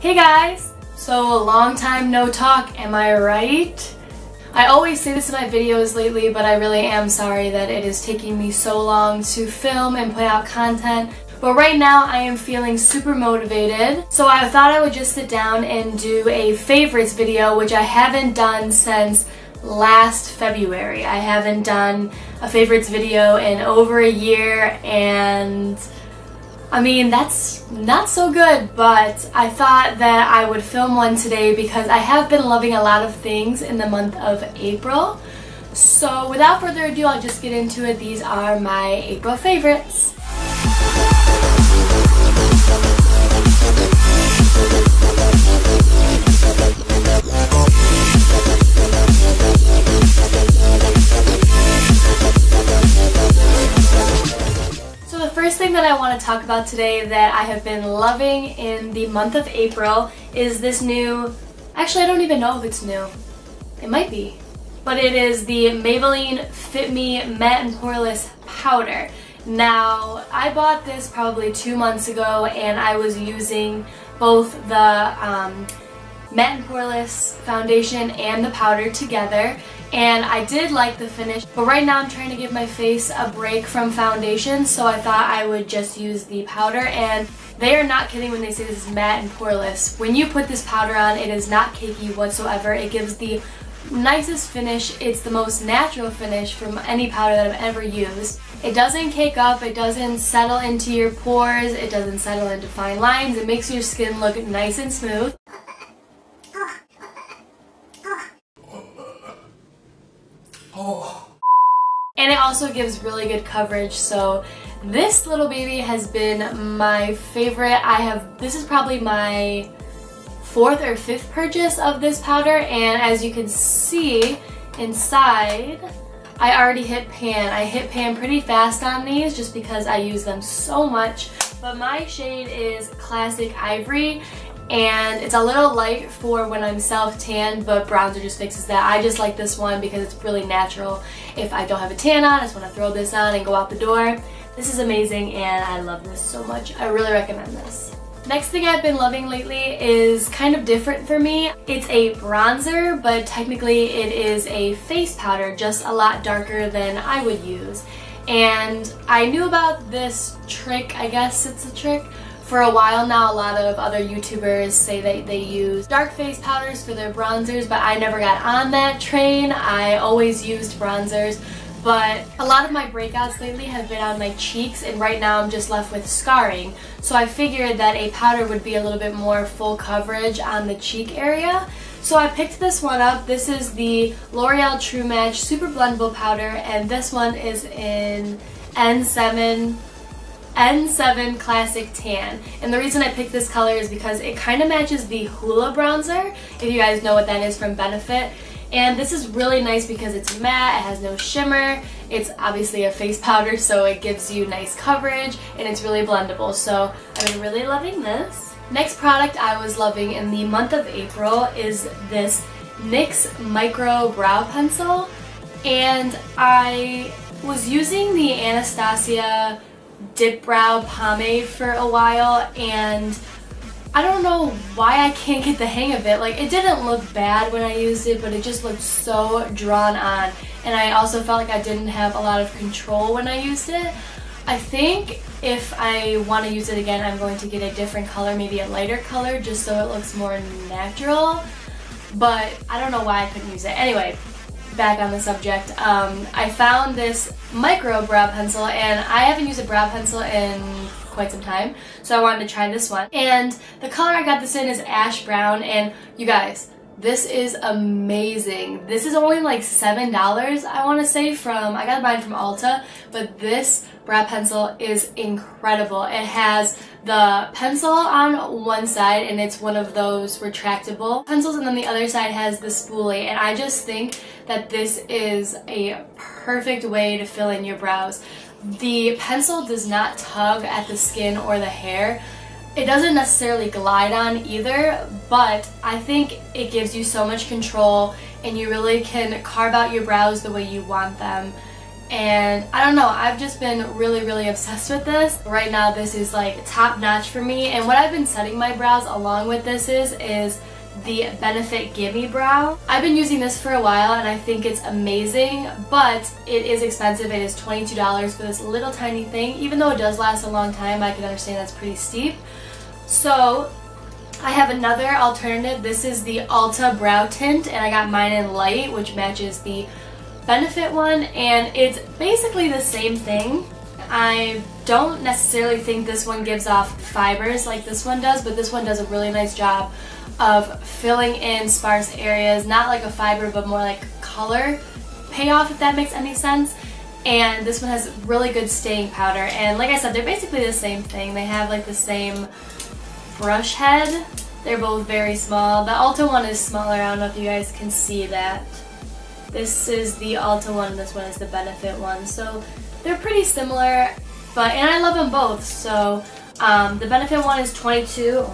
Hey guys! So long time no talk, am I right? I always say this in my videos lately, but I really am sorry that it is taking me so long to film and put out content. But right now I am feeling super motivated, so I thought I would just sit down and do a favorites video, which I haven't done since last February. I haven't done a favorites video in over a year, and I mean, that's not so good, but I thought that I would film one today because I have been loving a lot of things in the month of April. So without further ado, I'll just get into it. These are my April favorites. First thing that I want to talk about today that I have been loving in the month of April is this new, actually I don't even know if it's new, it might be, but it is the Maybelline Fit Me Matte and Poreless Powder. Now, I bought this probably 2 months ago and I was using both the matte and poreless foundation and the powder together, and I did like the finish, but right now I'm trying to give my face a break from foundation, so I thought I would just use the powder. And they are not kidding when they say this is matte and poreless. When you put this powder on, it is not cakey whatsoever. It gives the nicest finish. It's the most natural finish from any powder that I've ever used. It doesn't cake up, it doesn't settle into your pores, it doesn't settle into fine lines. It makes your skin look nice and smooth. And it also gives really good coverage, so this little baby has been my favorite. This is probably my 4th or 5th purchase of this powder, and as you can see inside, I already hit pan. I hit pan pretty fast on these just because I use them so much, but my shade is Classic Ivory. And it's a little light for when I'm self-tanned, but bronzer just fixes that. I just like this one because it's really natural. If I don't have a tan on, I just want to throw this on and go out the door. This is amazing and I love this so much. I really recommend this. Next thing I've been loving lately is kind of different for me. It's a bronzer, but technically it is a face powder, just a lot darker than I would use. And I knew about this trick, I guess it's a trick, for a while now. A lot of other YouTubers say that they use dark face powders for their bronzers, but I never got on that train. I always used bronzers, but a lot of my breakouts lately have been on my cheeks, and right now I'm just left with scarring. So I figured that a powder would be a little bit more full coverage on the cheek area. So I picked this one up. This is the L'Oreal True Match Super Blendable Powder, and this one is in N7 Classic Tan. And the reason I picked this color is because it kind of matches the Hoola bronzer, if you guys know what that is from Benefit. And this is really nice because it's matte, it has no shimmer, it's obviously a face powder, so it gives you nice coverage, and it's really blendable. So I've been really loving this. Next product I was loving in the month of April is this NYX Micro Brow Pencil. And I was using the Anastasia Dip Brow Pomade for a while, and I don't know why I can't get the hang of it. Like, it didn't look bad when I used it, but it just looked so drawn on, and I also felt like I didn't have a lot of control when I used it. I think if I want to use it again, I'm going to get a different color, maybe a lighter color, just so it looks more natural, but I don't know why I couldn't use it. Anyway, back on the subject, I found this micro brow pencil, and I haven't used a brow pencil in quite some time, so I wanted to try this one. And the color I got this in is ash brown, and you guys, this is amazing. This is only like $7, I want to say, I got mine from Ulta, but this brow pencil is incredible. It has the pencil on one side, and it's one of those retractable pencils, and then the other side has the spoolie, and I just think that this is a perfect way to fill in your brows. The pencil does not tug at the skin or the hair. It doesn't necessarily glide on either, but I think it gives you so much control, and you really can carve out your brows the way you want them. and I don't know, I've just been really obsessed with this. Right now this is like top notch for me, and what I've been setting my brows along with this is the Benefit Gimme Brow. I've been using this for a while and I think it's amazing, but it is expensive. It is $22 for this little tiny thing. Even though it does last a long time, I can understand that's pretty steep. So I have another alternative. This is the Ulta Brow Tint, and I got mine in light, which matches the Benefit one, and it's basically the same thing. I don't necessarily think this one gives off fibers like this one does, but this one does a really nice job of filling in sparse areas, not like a fiber but more like color payoff, if that makes any sense. And this one has really good staying powder, and like I said, they're basically the same thing. They have like the same brush head. They're both very small. The Ulta one is smaller. I don't know if you guys can see that. This is the Ulta one, this one is the Benefit one. So they're pretty similar, and I love them both. So the Benefit one is $22.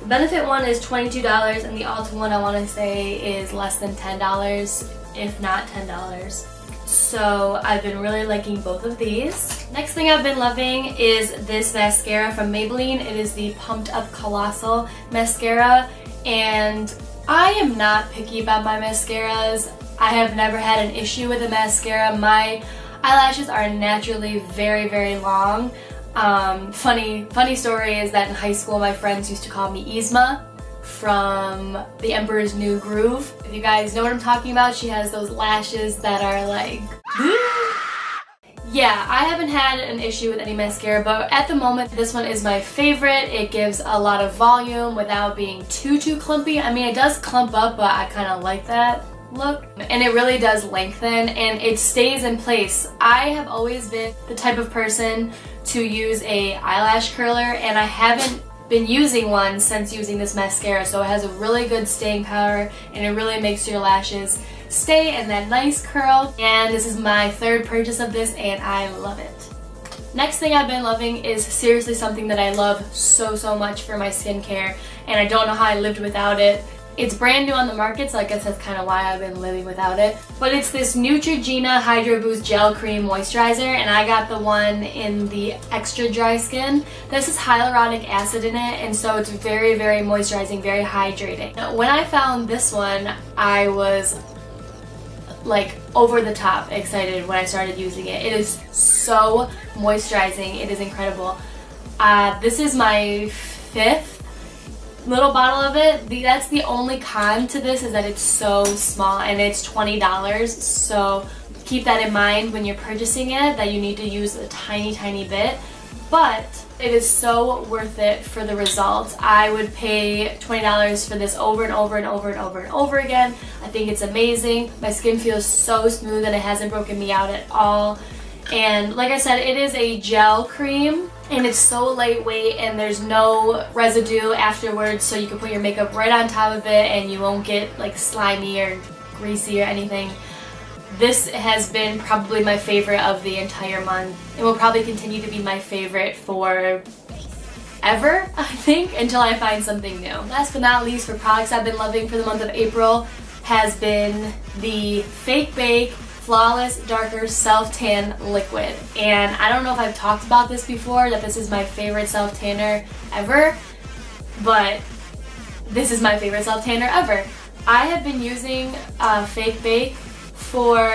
The Benefit one is $22, and the Ulta one I want to say is less than $10, if not $10. So I've been really liking both of these. Next thing I've been loving is this mascara from Maybelline. It is the Pumped Up Colossal Mascara, and I am not picky about my mascaras. I have never had an issue with a mascara. My eyelashes are naturally very long. Funny story is that in high school my friends used to call me Yzma from The Emperor's New Groove. If you guys know what I'm talking about, she has those lashes that are like yeah, I haven't had an issue with any mascara, but at the moment this one is my favorite. It gives a lot of volume without being too clumpy. I mean, it does clump up, but I kind of like that look, and it really does lengthen and it stays in place. I have always been the type of person to use a eyelash curler, and I haven't been using one since using this mascara, so it has a really good staying power and it really makes your lashes stay in that nice curl. And this is my third purchase of this and I love it. Next thing I've been loving is seriously something that I love so much for my skincare, and I don't know how I lived without it. It's brand new on the market, so I guess that's kind of why I've been living without it. But it's this Neutregena Hydro Boost Gel Cream Moisturizer, and I got the one in the extra dry skin. This is hyaluronic acid in it, and so it's very moisturizing, very hydrating. Now, when I found this one, I was like over the top excited when I started using it. It is so moisturizing. It is incredible. This is my 5th little bottle of it. That's the only con to this, is that it's so small and it's $20, so keep that in mind when you're purchasing it, that you need to use a tiny bit, but it is so worth it for the results. I would pay $20 for this over and over again. I think it's amazing. My skin feels so smooth and it hasn't broken me out at all. And like I said, it is a gel cream and it's so lightweight and there's no residue afterwards, so you can put your makeup right on top of it and you won't get like slimy or greasy or anything. This has been probably my favorite of the entire month. It will probably continue to be my favorite for ever, I think, until I find something new. Last but not least, for products I've been loving for the month of April has been the Fake Bake Flawless Darker Self-Tan Liquid. And I don't know if I've talked about this before, that this is my favorite self-tanner ever, but this is my favorite self-tanner ever. I have been using Fake Bake for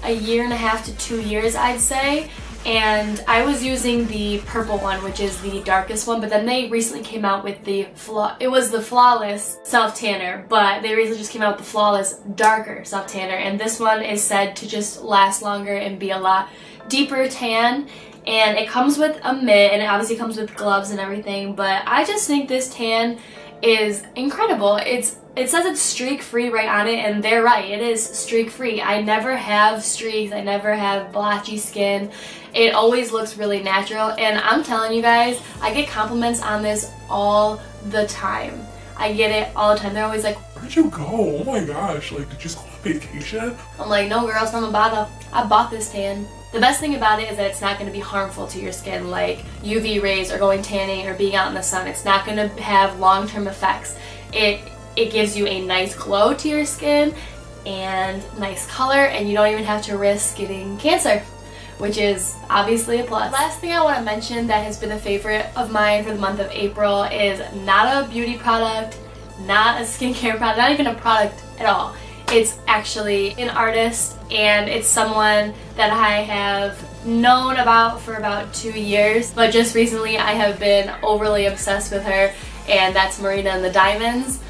a year and a half to 2 years, I'd say, and I was using the purple one, which is the darkest one, but then they recently came out with the Flawless Self-Tanner, but they recently just came out with the Flawless Darker Self-Tanner, and this one is said to just last longer and be a lot deeper tan, and it comes with a mitt, and it obviously comes with gloves and everything, but I just think this tan is incredible. It says it's streak free right on it, and they're right, it is streak free. I never have streaks, I never have blotchy skin. It always looks really natural, and I'm telling you guys, I get compliments on this all the time. I get it all the time. They're always like, where'd you go? Oh my gosh, like, did you just go on vacation? I'm like, no girls, from Nevada. I bought this tan. The best thing about it is that it's not going to be harmful to your skin, like UV rays or going tanning or being out in the sun. It's not going to have long-term effects. It gives you a nice glow to your skin, and nice color, and you don't even have to risk getting cancer, which is obviously a plus. Last thing I want to mention that has been a favorite of mine for the month of April is not a beauty product, not a skincare product, not even a product at all. It's actually an artist, and it's someone that I have known about for about 2 years, but just recently I have been overly obsessed with her, and that's MARINA and the Diamonds.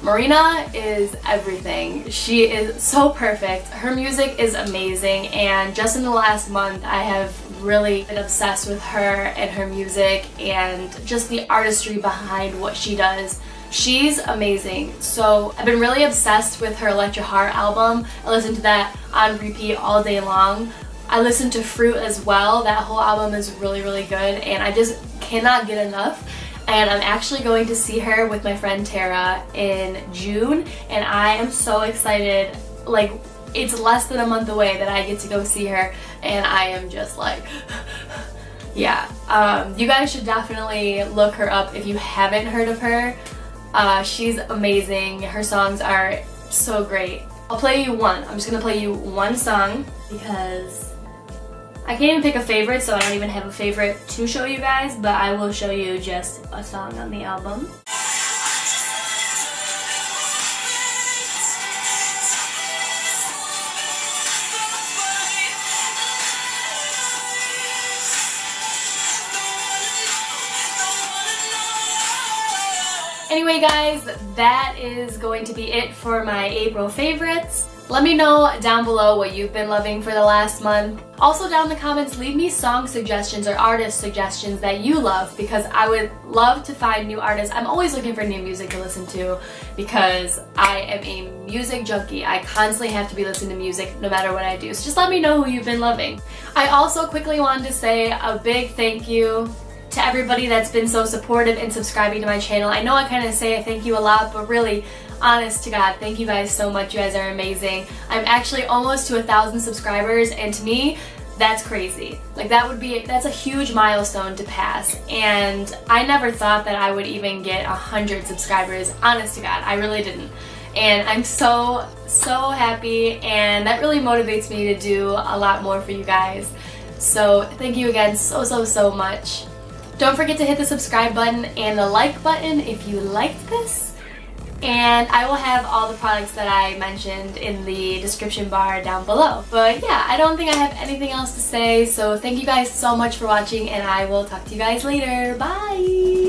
MARINA is everything. She is so perfect. Her music is amazing, and just in the last month I have really been obsessed with her and her music and just the artistry behind what she does. She's amazing. So I've been really obsessed with her Electra Heart album. I listen to that on repeat all day long. I listen to Fruit as well. That whole album is really, really good, and I just cannot get enough. And I'm actually going to see her with my friend Tara in June, and I am so excited. Like, it's less than a month away that I get to go see her, and I am just like yeah. You guys should definitely look her up if you haven't heard of her. She's amazing. Her songs are so great. I'll play you one. I'm just gonna play you one song because I can't even pick a favorite, so I don't even have a favorite to show you guys, but I will show you just a song on the album. Anyway guys, that is going to be it for my April favorites. Let me know down below what you've been loving for the last month. Also down in the comments, leave me song suggestions or artist suggestions that you love, because I would love to find new artists. I'm always looking for new music to listen to because I am a music junkie. I constantly have to be listening to music no matter what I do. So just let me know who you've been loving. I also quickly wanted to say a big thank you to everybody that's been so supportive and subscribing to my channel. I know I kind of say I thank you a lot, but really, honest to God, thank you guys so much. You guys are amazing. I'm actually almost to 1,000 subscribers, and to me, that's crazy. Like, that's a huge milestone to pass, and I never thought that I would even get 100 subscribers, honest to God. I really didn't. And I'm so happy, and that really motivates me to do a lot more for you guys. So thank you again so much. Don't forget to hit the subscribe button and the like button if you liked this. And I will have all the products that I mentioned in the description bar down below. But yeah, I don't think I have anything else to say, so thank you guys so much for watching, and I will talk to you guys later. Bye!